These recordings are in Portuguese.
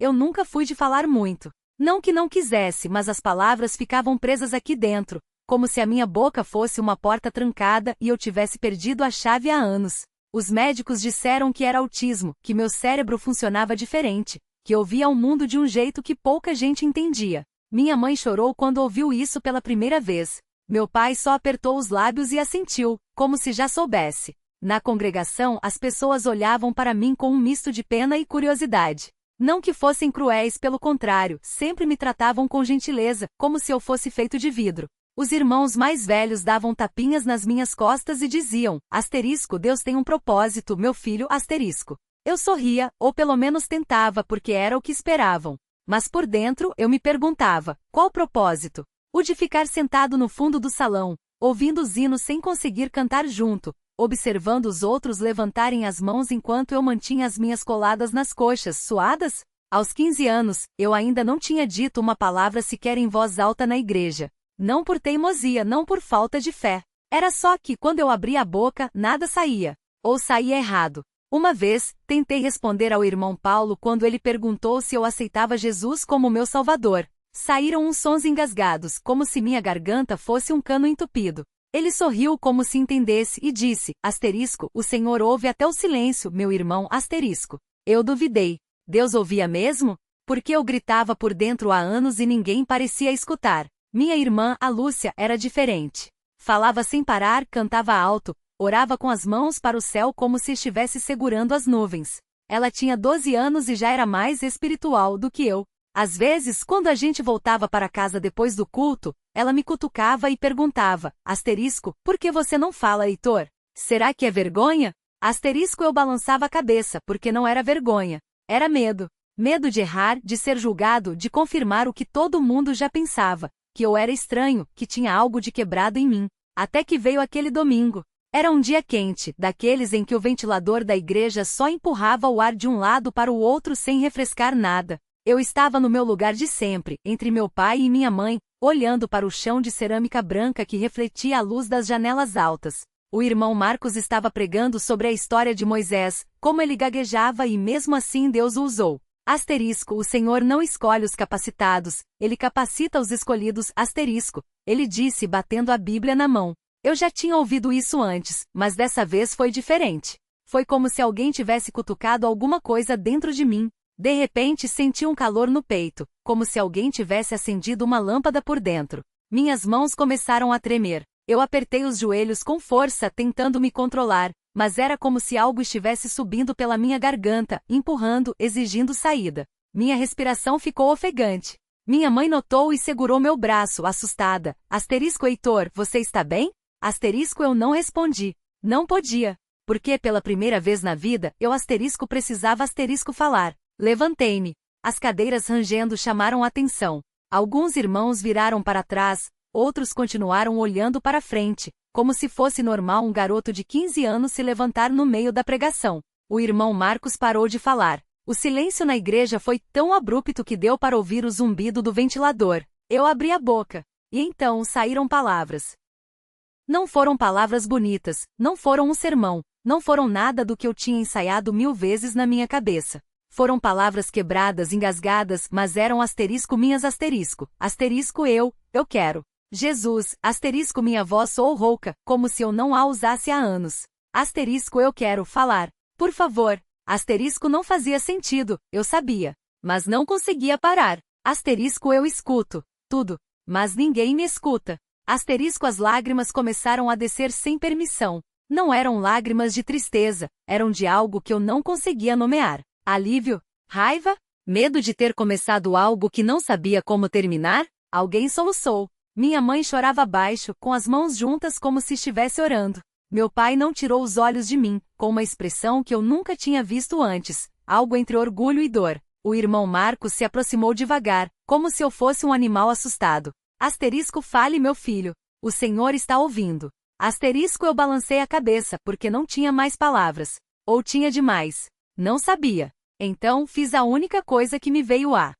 Eu nunca fui de falar muito. Não que não quisesse, mas as palavras ficavam presas aqui dentro, como se a minha boca fosse uma porta trancada e eu tivesse perdido a chave há anos. Os médicos disseram que era autismo, que meu cérebro funcionava diferente, que eu via o mundo de um jeito que pouca gente entendia. Minha mãe chorou quando ouviu isso pela primeira vez. Meu pai só apertou os lábios e assentiu, como se já soubesse. Na congregação, as pessoas olhavam para mim com um misto de pena e curiosidade. Não que fossem cruéis, pelo contrário, sempre me tratavam com gentileza, como se eu fosse feito de vidro. Os irmãos mais velhos davam tapinhas nas minhas costas e diziam, Deus tem um propósito, meu filho, Eu sorria, ou pelo menos tentava porque era o que esperavam. Mas por dentro, eu me perguntava, qual propósito? O de ficar sentado no fundo do salão, ouvindo os hinos sem conseguir cantar junto, observando os outros levantarem as mãos enquanto eu mantinha as minhas coladas nas coxas, suadas? Aos 15 anos, eu ainda não tinha dito uma palavra sequer em voz alta na igreja. Não por teimosia, não por falta de fé. Era só que, quando eu abria a boca, nada saía. Ou saía errado. Uma vez, tentei responder ao irmão Paulo quando ele perguntou se eu aceitava Jesus como meu Salvador. Saíram uns sons engasgados, como se minha garganta fosse um cano entupido. Ele sorriu como se entendesse e disse, o Senhor ouve até o silêncio, meu irmão, Eu duvidei. Deus ouvia mesmo? Porque eu gritava por dentro há anos e ninguém parecia escutar. Minha irmã, a Lúcia, era diferente. Falava sem parar, cantava alto, orava com as mãos para o céu como se estivesse segurando as nuvens. Ela tinha 12 anos e já era mais espiritual do que eu. Às vezes, quando a gente voltava para casa depois do culto, ela me cutucava e perguntava, por que você não fala, Heitor? Será que é vergonha? Eu balançava a cabeça, porque não era vergonha. Era medo. Medo de errar, de ser julgado, de confirmar o que todo mundo já pensava, que eu era estranho, que tinha algo de quebrado em mim. Até que veio aquele domingo. Era um dia quente, daqueles em que o ventilador da igreja só empurrava o ar de um lado para o outro sem refrescar nada. Eu estava no meu lugar de sempre, entre meu pai e minha mãe, olhando para o chão de cerâmica branca que refletia a luz das janelas altas. O irmão Marcos estava pregando sobre a história de Moisés, como ele gaguejava e mesmo assim Deus o usou. O Senhor não escolhe os capacitados, ele capacita os escolhidos, ele disse batendo a Bíblia na mão. Eu já tinha ouvido isso antes, mas dessa vez foi diferente. Foi como se alguém tivesse cutucado alguma coisa dentro de mim. De repente senti um calor no peito, como se alguém tivesse acendido uma lâmpada por dentro. Minhas mãos começaram a tremer. Eu apertei os joelhos com força, tentando me controlar, mas era como se algo estivesse subindo pela minha garganta, empurrando, exigindo saída. Minha respiração ficou ofegante. Minha mãe notou e segurou meu braço, assustada. Heitor, você está bem? Eu não respondi. Não podia. Porque pela primeira vez na vida, eu precisava falar. Levantei-me. As cadeiras rangendo chamaram atenção. Alguns irmãos viraram para trás, outros continuaram olhando para frente, como se fosse normal um garoto de 15 anos se levantar no meio da pregação. O irmão Marcos parou de falar. O silêncio na igreja foi tão abrupto que deu para ouvir o zumbido do ventilador. Eu abri a boca. E então saíram palavras. Não foram palavras bonitas, não foram um sermão, não foram nada do que eu tinha ensaiado 1000 vezes na minha cabeça. Foram palavras quebradas, engasgadas, mas eram minhas eu quero. Jesus, minha voz soou rouca, como se eu não a usasse há anos. Eu quero falar. Por favor. Não fazia sentido, eu sabia. Mas não conseguia parar. Eu escuto. Tudo. Mas ninguém me escuta. As lágrimas começaram a descer sem permissão. Não eram lágrimas de tristeza, eram de algo que eu não conseguia nomear. Alívio? Raiva? Medo de ter começado algo que não sabia como terminar? Alguém soluçou. Minha mãe chorava baixo, com as mãos juntas como se estivesse orando. Meu pai não tirou os olhos de mim, com uma expressão que eu nunca tinha visto antes, algo entre orgulho e dor. O irmão Marcos se aproximou devagar, como se eu fosse um animal assustado. Fale, meu filho. O Senhor está ouvindo. Eu balancei a cabeça, porque não tinha mais palavras. Ou tinha demais. Não sabia. Então, fiz a única coisa que me veio à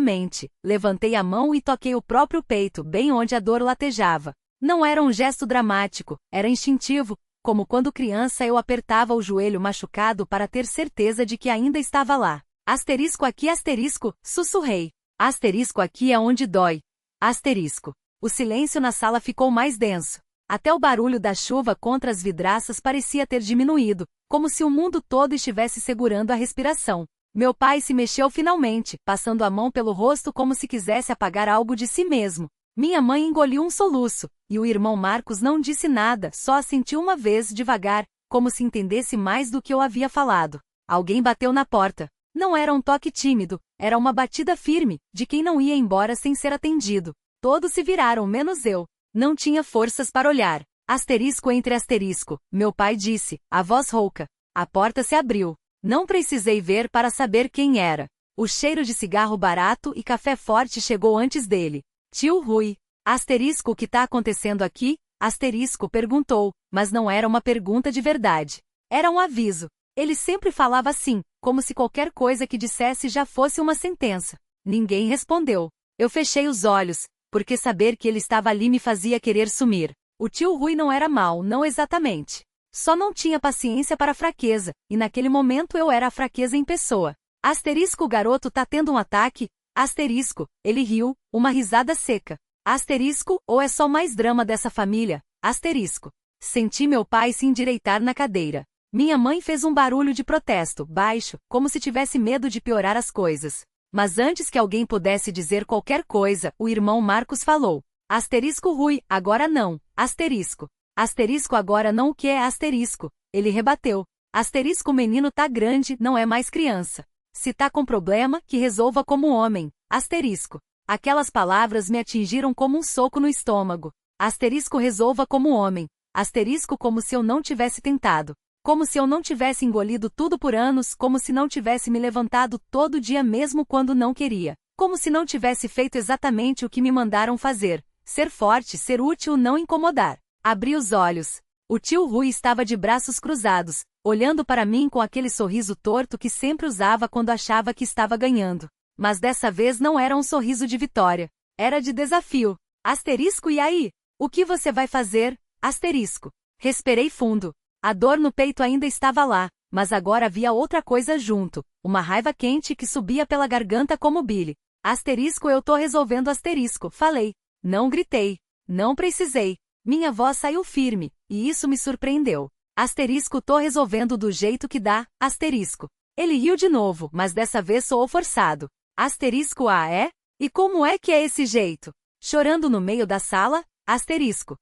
mente. Levantei a mão e toquei o próprio peito, bem onde a dor latejava. Não era um gesto dramático, era instintivo, como quando criança eu apertava o joelho machucado para ter certeza de que ainda estava lá. Asterisco aqui, asterisco, sussurrei. Asterisco aqui é onde dói. Asterisco. O silêncio na sala ficou mais denso. Até o barulho da chuva contra as vidraças parecia ter diminuído, como se o mundo todo estivesse segurando a respiração. Meu pai se mexeu finalmente, passando a mão pelo rosto como se quisesse apagar algo de si mesmo. Minha mãe engoliu um soluço, e o irmão Marcos não disse nada, só assentiu uma vez devagar, como se entendesse mais do que eu havia falado. Alguém bateu na porta. Não era um toque tímido, era uma batida firme, de quem não ia embora sem ser atendido. Todos se viraram, menos eu. Não tinha forças para olhar. Asterisco entre asterisco, meu pai disse, a voz rouca. A porta se abriu. Não precisei ver para saber quem era. O cheiro de cigarro barato e café forte chegou antes dele. Tio Rui. Asterisco, o que tá acontecendo aqui? Asterisco perguntou, mas não era uma pergunta de verdade. Era um aviso. Ele sempre falava assim, como se qualquer coisa que dissesse já fosse uma sentença. Ninguém respondeu. Eu fechei os olhos, porque saber que ele estava ali me fazia querer sumir. O tio Rui não era mau, não exatamente. Só não tinha paciência para a fraqueza, e naquele momento eu era a fraqueza em pessoa. Asterisco, o garoto tá tendo um ataque? Asterisco, ele riu, uma risada seca. Asterisco, ou é só mais drama dessa família? Asterisco. Senti meu pai se endireitar na cadeira. Minha mãe fez um barulho de protesto, baixo, como se tivesse medo de piorar as coisas. Mas antes que alguém pudesse dizer qualquer coisa, o irmão Marcos falou. Asterisco Rui, agora não. Asterisco. Asterisco agora não, o que é asterisco? Ele rebateu. Asterisco, o menino tá grande, não é mais criança. Se tá com problema, que resolva como homem. Asterisco. Aquelas palavras me atingiram como um soco no estômago. Asterisco, resolva como homem. Asterisco, como se eu não tivesse tentado. Como se eu não tivesse engolido tudo por anos, como se não tivesse me levantado todo dia mesmo quando não queria. Como se não tivesse feito exatamente o que me mandaram fazer. Ser forte, ser útil, não incomodar. Abri os olhos. O tio Rui estava de braços cruzados, olhando para mim com aquele sorriso torto que sempre usava quando achava que estava ganhando. Mas dessa vez não era um sorriso de vitória. Era de desafio. Asterisco, e aí? O que você vai fazer? Asterisco. Respirei fundo. A dor no peito ainda estava lá, mas agora havia outra coisa junto, uma raiva quente que subia pela garganta como bile. Asterisco, eu tô resolvendo, asterisco, falei. Não gritei. Não precisei. Minha voz saiu firme, e isso me surpreendeu. Asterisco, tô resolvendo do jeito que dá, asterisco. Ele riu de novo, mas dessa vez soou forçado. Asterisco, ah é? E como é que é esse jeito? Chorando no meio da sala? Asterisco.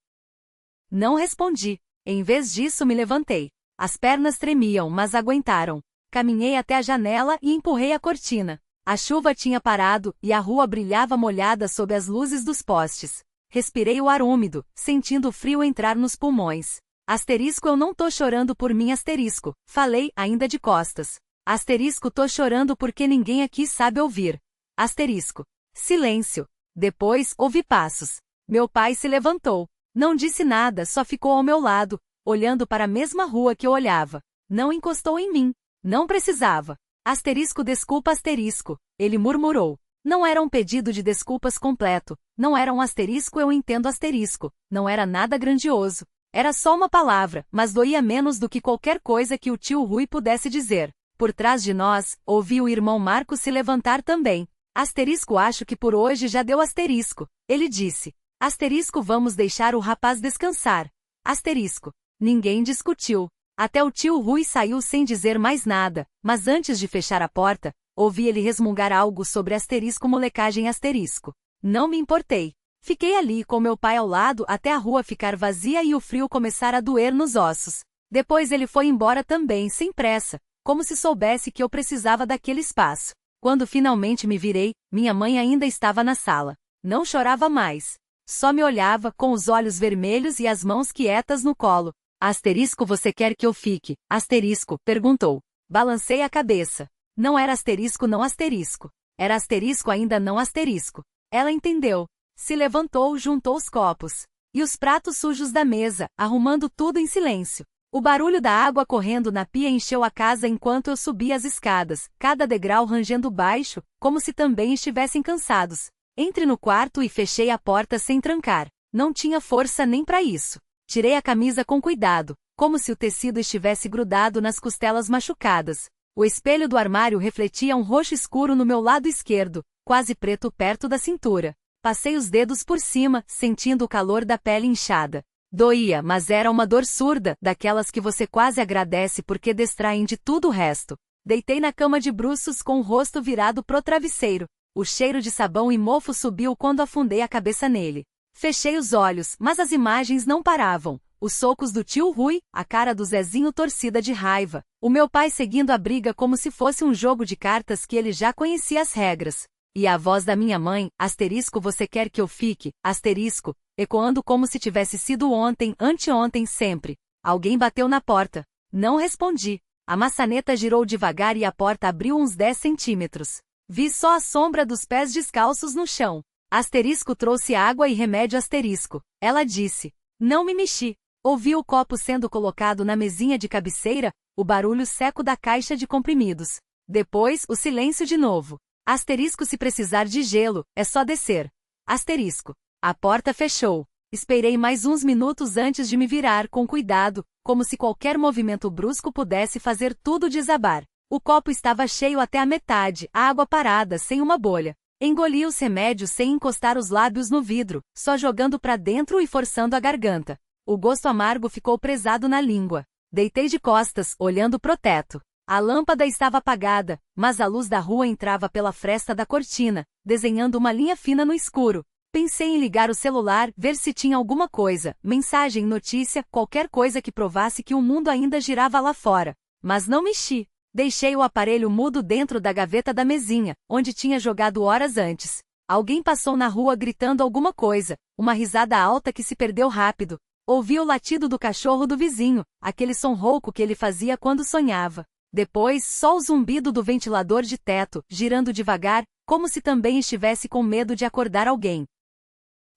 Não respondi. Em vez disso me levantei. As pernas tremiam, mas aguentaram. Caminhei até a janela e empurrei a cortina. A chuva tinha parado, e a rua brilhava molhada sob as luzes dos postes. Respirei o ar úmido, sentindo o frio entrar nos pulmões. Asterisco, eu não tô chorando por mim, asterisco. Falei, ainda de costas. Asterisco, tô chorando porque ninguém aqui sabe ouvir. Asterisco. Silêncio. Depois, ouvi passos. Meu pai se levantou. Não disse nada, só ficou ao meu lado, olhando para a mesma rua que eu olhava. Não encostou em mim. Não precisava. Asterisco, desculpa, asterisco. Ele murmurou. Não era um pedido de desculpas completo. Não era um asterisco, eu entendo, asterisco. Não era nada grandioso. Era só uma palavra, mas doía menos do que qualquer coisa que o tio Rui pudesse dizer. Por trás de nós, ouvi o irmão Marcos se levantar também. Asterisco, acho que por hoje já deu, asterisco. Ele disse. Asterisco, vamos deixar o rapaz descansar. Asterisco. Ninguém discutiu. Até o tio Rui saiu sem dizer mais nada, mas antes de fechar a porta, ouvi ele resmungar algo sobre asterisco, molecagem, asterisco. Não me importei. Fiquei ali com meu pai ao lado até a rua ficar vazia e o frio começar a doer nos ossos. Depois ele foi embora também, sem pressa, como se soubesse que eu precisava daquele espaço. Quando finalmente me virei, minha mãe ainda estava na sala. Não chorava mais. Só me olhava com os olhos vermelhos e as mãos quietas no colo. Asterisco, você quer que eu fique? Asterisco, perguntou. Balancei a cabeça. Não era asterisco, não, asterisco. Era asterisco, ainda não, asterisco. Ela entendeu. Se levantou, juntou os copos e os pratos sujos da mesa, arrumando tudo em silêncio. O barulho da água correndo na pia encheu a casa enquanto eu subia as escadas, cada degrau rangendo baixo, como se também estivessem cansados. Entrei no quarto e fechei a porta sem trancar. Não tinha força nem para isso. Tirei a camisa com cuidado, como se o tecido estivesse grudado nas costelas machucadas. O espelho do armário refletia um roxo escuro no meu lado esquerdo, quase preto perto da cintura. Passei os dedos por cima, sentindo o calor da pele inchada. Doía, mas era uma dor surda, daquelas que você quase agradece porque distraem de tudo o resto. Deitei na cama de bruços com o rosto virado pro travesseiro. O cheiro de sabão e mofo subiu quando afundei a cabeça nele. Fechei os olhos, mas as imagens não paravam. Os socos do tio Rui, a cara do Zezinho torcida de raiva. O meu pai seguindo a briga como se fosse um jogo de cartas que ele já conhecia as regras. E a voz da minha mãe, asterisco você quer que eu fique, asterisco, ecoando como se tivesse sido ontem, anteontem sempre. Alguém bateu na porta. Não respondi. A maçaneta girou devagar e a porta abriu uns 10 centímetros. Vi só a sombra dos pés descalços no chão. Asterisco trouxe água e remédio asterisco. Ela disse. Não me mexi. Ouvi o copo sendo colocado na mesinha de cabeceira, o barulho seco da caixa de comprimidos. Depois, o silêncio de novo. Asterisco se precisar de gelo, é só descer. Asterisco. A porta fechou. Esperei mais uns minutos antes de me virar com cuidado, como se qualquer movimento brusco pudesse fazer tudo desabar. O copo estava cheio até a metade, a água parada, sem uma bolha. Engoli os remédios sem encostar os lábios no vidro, só jogando pra dentro e forçando a garganta. O gosto amargo ficou presado na língua. Deitei de costas, olhando pro teto. A lâmpada estava apagada, mas a luz da rua entrava pela fresta da cortina, desenhando uma linha fina no escuro. Pensei em ligar o celular, ver se tinha alguma coisa, mensagem, notícia, qualquer coisa que provasse que o mundo ainda girava lá fora. Mas não mexi. Deixei o aparelho mudo dentro da gaveta da mesinha, onde tinha jogado horas antes. Alguém passou na rua gritando alguma coisa, uma risada alta que se perdeu rápido. Ouvi o latido do cachorro do vizinho, aquele som rouco que ele fazia quando sonhava. Depois, só o zumbido do ventilador de teto, girando devagar, como se também estivesse com medo de acordar alguém.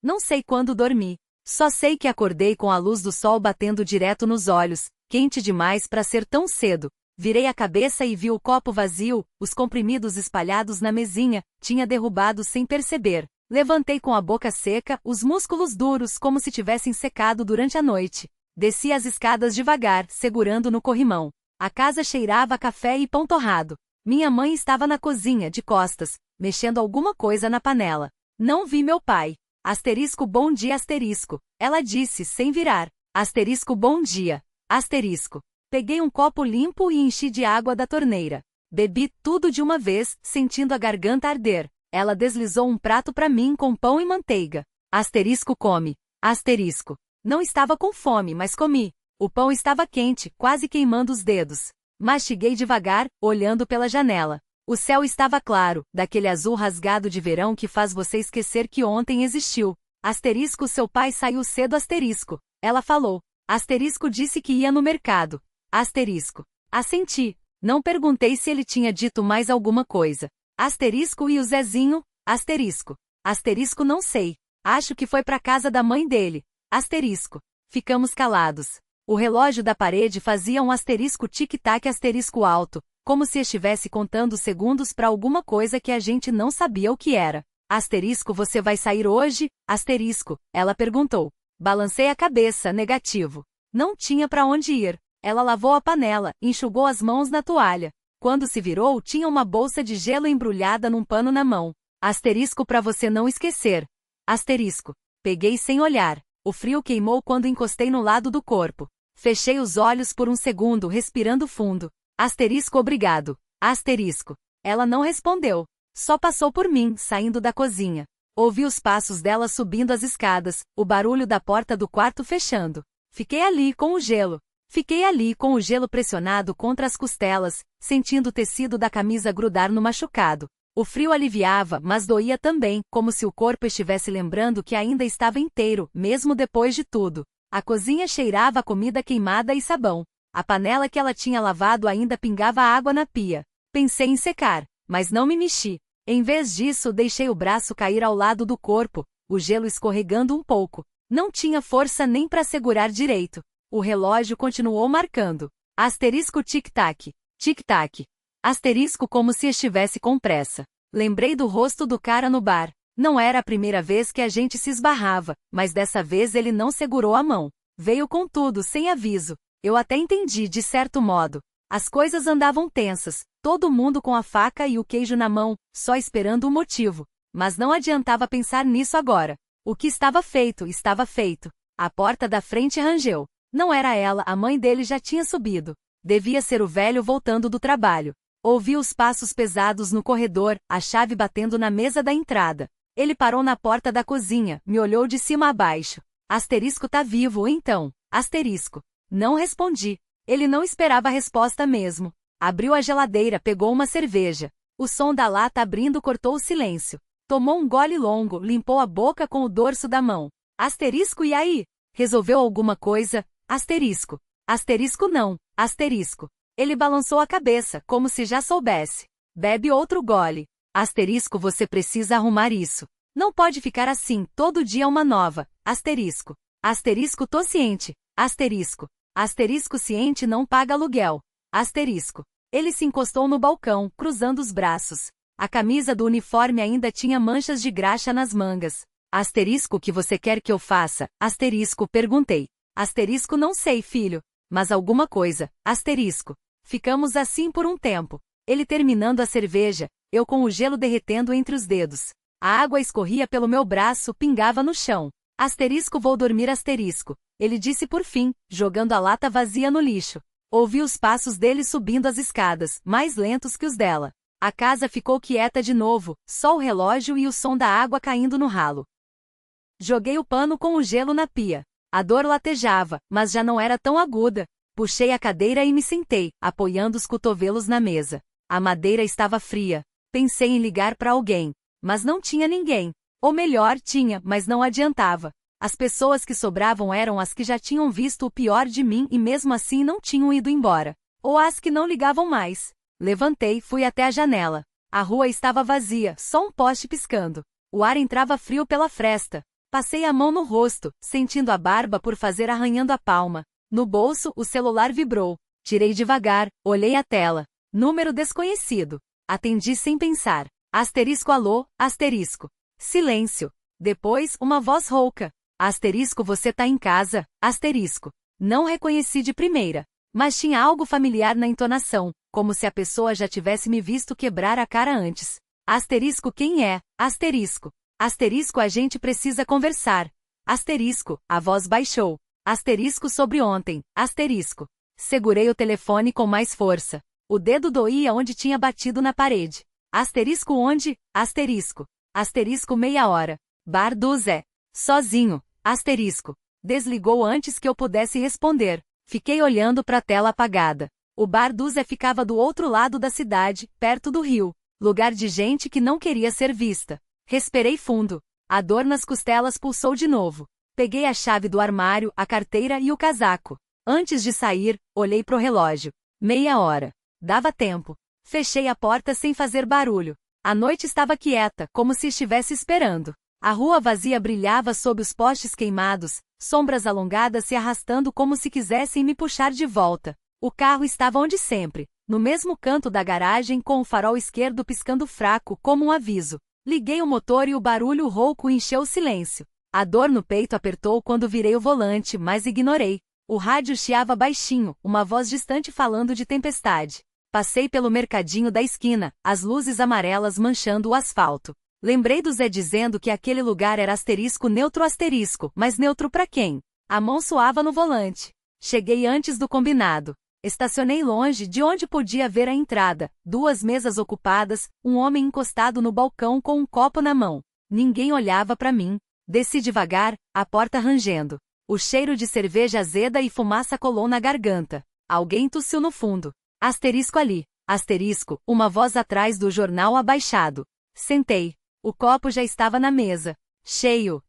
Não sei quando dormi. Só sei que acordei com a luz do sol batendo direto nos olhos, quente demais para ser tão cedo. Virei a cabeça e vi o copo vazio, os comprimidos espalhados na mesinha, tinha derrubado sem perceber. Levantei com a boca seca, os músculos duros como se tivessem secado durante a noite. Desci as escadas devagar, segurando no corrimão. A casa cheirava a café e pão torrado. Minha mãe estava na cozinha, de costas, mexendo alguma coisa na panela. Não vi meu pai. Asterisco bom dia asterisco. Ela disse, sem virar. Asterisco bom dia. Asterisco. Peguei um copo limpo e enchi de água da torneira. Bebi tudo de uma vez, sentindo a garganta arder. Ela deslizou um prato para mim com pão e manteiga. Asterisco come. Asterisco. Não estava com fome, mas comi. O pão estava quente, quase queimando os dedos. Mastiguei devagar, olhando pela janela. O céu estava claro, daquele azul rasgado de verão que faz você esquecer que ontem existiu. Asterisco seu pai saiu cedo asterisco. Ela falou. Asterisco disse que ia no mercado. Asterisco. Assenti. Não perguntei se ele tinha dito mais alguma coisa. Asterisco e o Zezinho? Asterisco. Asterisco não sei. Acho que foi pra casa da mãe dele. Asterisco. Ficamos calados. O relógio da parede fazia um asterisco tic-tac asterisco alto, como se estivesse contando segundos para alguma coisa que a gente não sabia o que era. Asterisco você vai sair hoje? Asterisco, ela perguntou. Balancei a cabeça, negativo. Não tinha para onde ir. Ela lavou a panela, enxugou as mãos na toalha. Quando se virou, tinha uma bolsa de gelo embrulhada num pano na mão. Asterisco para você não esquecer. Asterisco. Peguei sem olhar. O frio queimou quando encostei no lado do corpo. Fechei os olhos por um segundo, respirando fundo. Asterisco obrigado. Asterisco. Ela não respondeu. Só passou por mim, saindo da cozinha. Ouvi os passos dela subindo as escadas, o barulho da porta do quarto fechando. Fiquei ali com o gelo. Fiquei ali com o gelo pressionado contra as costelas, sentindo o tecido da camisa grudar no machucado. O frio aliviava, mas doía também, como se o corpo estivesse lembrando que ainda estava inteiro, mesmo depois de tudo. A cozinha cheirava a comida queimada e sabão. A panela que ela tinha lavado ainda pingava água na pia. Pensei em secar, mas não me mexi. Em vez disso, deixei o braço cair ao lado do corpo, o gelo escorregando um pouco. Não tinha força nem para segurar direito. O relógio continuou marcando. Asterisco tic-tac. Tic-tac. Asterisco como se estivesse com pressa. Lembrei do rosto do cara no bar. Não era a primeira vez que a gente se esbarrava, mas dessa vez ele não segurou a mão. Veio com tudo, sem aviso. Eu até entendi, de certo modo. As coisas andavam tensas. Todo mundo com a faca e o queijo na mão, só esperando o motivo. Mas não adiantava pensar nisso agora. O que estava feito, estava feito. A porta da frente rangeu. Não era ela, a mãe dele já tinha subido. Devia ser o velho voltando do trabalho. Ouvi os passos pesados no corredor, a chave batendo na mesa da entrada. Ele parou na porta da cozinha, me olhou de cima a baixo. Asterisco tá vivo, então. Asterisco. Não respondi. Ele não esperava a resposta mesmo. Abriu a geladeira, pegou uma cerveja. O som da lata abrindo cortou o silêncio. Tomou um gole longo, limpou a boca com o dorso da mão. Asterisco, e aí? Resolveu alguma coisa? Asterisco. Asterisco não. Asterisco. Ele balançou a cabeça, como se já soubesse. Bebe outro gole. Asterisco, você precisa arrumar isso. Não pode ficar assim, todo dia uma nova. Asterisco. Asterisco, tô ciente. Asterisco. Asterisco, ciente não paga aluguel. Asterisco. Ele se encostou no balcão, cruzando os braços. A camisa do uniforme ainda tinha manchas de graxa nas mangas. Asterisco, o que você quer que eu faça? Asterisco, perguntei. Asterisco, não sei, filho. Mas alguma coisa. Asterisco. Ficamos assim por um tempo. Ele terminando a cerveja, eu com o gelo derretendo entre os dedos. A água escorria pelo meu braço, pingava no chão. Asterisco, vou dormir, asterisco. Ele disse por fim, jogando a lata vazia no lixo. Ouvi os passos dele subindo as escadas, mais lentos que os dela. A casa ficou quieta de novo, só o relógio e o som da água caindo no ralo. Joguei o pano com o gelo na pia. A dor latejava, mas já não era tão aguda. Puxei a cadeira e me sentei, apoiando os cotovelos na mesa. A madeira estava fria. Pensei em ligar para alguém. Mas não tinha ninguém. Ou melhor, tinha, mas não adiantava. As pessoas que sobravam eram as que já tinham visto o pior de mim e mesmo assim não tinham ido embora. Ou as que não ligavam mais. Levantei, fui até a janela. A rua estava vazia, só um poste piscando. O ar entrava frio pela fresta. Passei a mão no rosto, sentindo a barba por fazer arranhando a palma. No bolso, o celular vibrou. Tirei devagar, olhei a tela. Número desconhecido. Atendi sem pensar. Asterisco, alô, asterisco. Silêncio. Depois, uma voz rouca. Asterisco, você tá em casa? Asterisco. Não reconheci de primeira. Mas tinha algo familiar na entonação, como se a pessoa já tivesse me visto quebrar a cara antes. Asterisco, quem é? Asterisco. Asterisco, a gente precisa conversar. Asterisco, a voz baixou. Asterisco, sobre ontem. Asterisco. Segurei o telefone com mais força. O dedo doía onde tinha batido na parede. Asterisco, onde? Asterisco. Asterisco, meia hora. Bar do Zé. Sozinho. Asterisco. Desligou antes que eu pudesse responder. Fiquei olhando para a tela apagada. O bar do Zé ficava do outro lado da cidade, perto do rio. Lugar de gente que não queria ser vista. Respirei fundo. A dor nas costelas pulsou de novo. Peguei a chave do armário, a carteira e o casaco. Antes de sair, olhei pro relógio. Meia hora. Dava tempo. Fechei a porta sem fazer barulho. A noite estava quieta, como se estivesse esperando. A rua vazia brilhava sob os postes queimados, sombras alongadas se arrastando como se quisessem me puxar de volta. O carro estava onde sempre, no mesmo canto da garagem com o farol esquerdo piscando fraco como um aviso. Liguei o motor e o barulho rouco encheu o silêncio. A dor no peito apertou quando virei o volante, mas ignorei. O rádio chiava baixinho, uma voz distante falando de tempestade. Passei pelo mercadinho da esquina, as luzes amarelas manchando o asfalto. Lembrei do Zé dizendo que aquele lugar era asterisco, mas neutro pra quem? A mão suava no volante. Cheguei antes do combinado. Estacionei longe de onde podia ver a entrada, 2 mesas ocupadas, um homem encostado no balcão com um copo na mão. Ninguém olhava pra mim. Desci devagar, a porta rangendo. O cheiro de cerveja azeda e fumaça colou na garganta. Alguém tossiu no fundo. Asterisco ali. Asterisco, uma voz atrás do jornal abaixado. Sentei. O copo já estava na mesa. Cheio.